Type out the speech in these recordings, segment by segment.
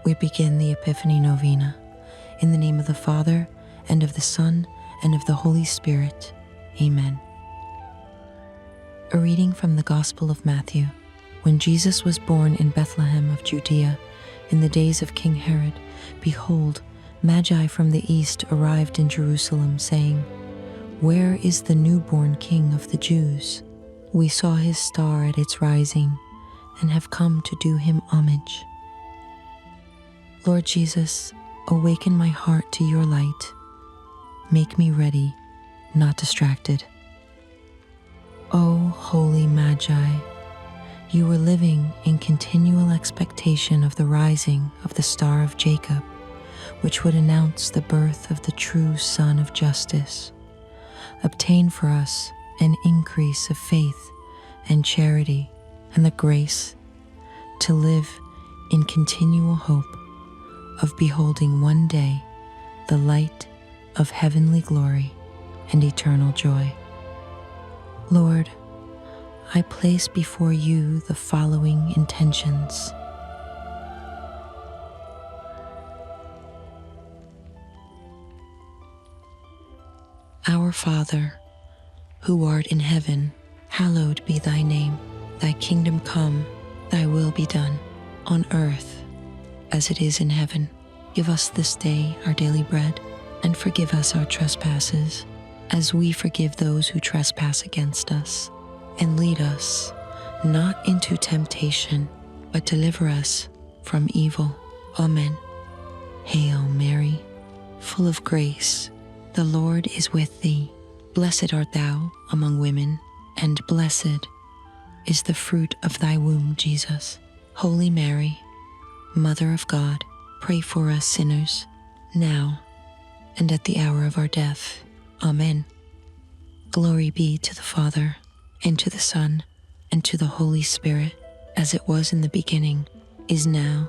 We begin the Epiphany Novena in the name of the Father, and of the Son, and of the Holy Spirit. Amen. A reading from the Gospel of Matthew. When Jesus was born in Bethlehem of Judea, in the days of King Herod, behold, Magi from the east arrived in Jerusalem, saying, "Where is the newborn King of the Jews? We saw his star at its rising, and have come to do him homage." Lord Jesus, awaken my heart to your light. Make me ready, not distracted. O holy Magi, you were living in continual expectation of the rising of the Star of Jacob, which would announce the birth of the true Son of Justice. Obtain for us an increase of faith and charity and the grace to live in continual hope of beholding one day the light of heavenly glory and eternal joy. Lord, I place before you the following intentions. Our Father, who art in heaven, hallowed be thy name. Thy kingdom come, thy will be done, on earth as it is in heaven. Give us this day our daily bread, and forgive us our trespasses, as we forgive those who trespass against us. And lead us not into temptation, but deliver us from evil. Amen. Hail Mary, full of grace, the Lord is with thee. Blessed art thou among women, and blessed is the fruit of thy womb, Jesus. Holy Mary, Mother of God, pray for us sinners, now and at the hour of our death. Amen. Glory be to the Father, and to the Son, and to the Holy Spirit, as it was in the beginning, is now,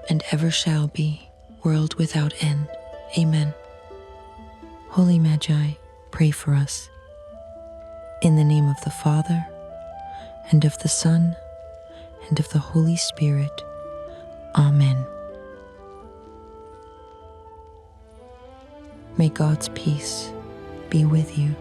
and ever shall be, world without end. Amen. Holy Magi, pray for us. In the name of the Father, and of the Son, and of the Holy Spirit. Amen. May God's peace be with you.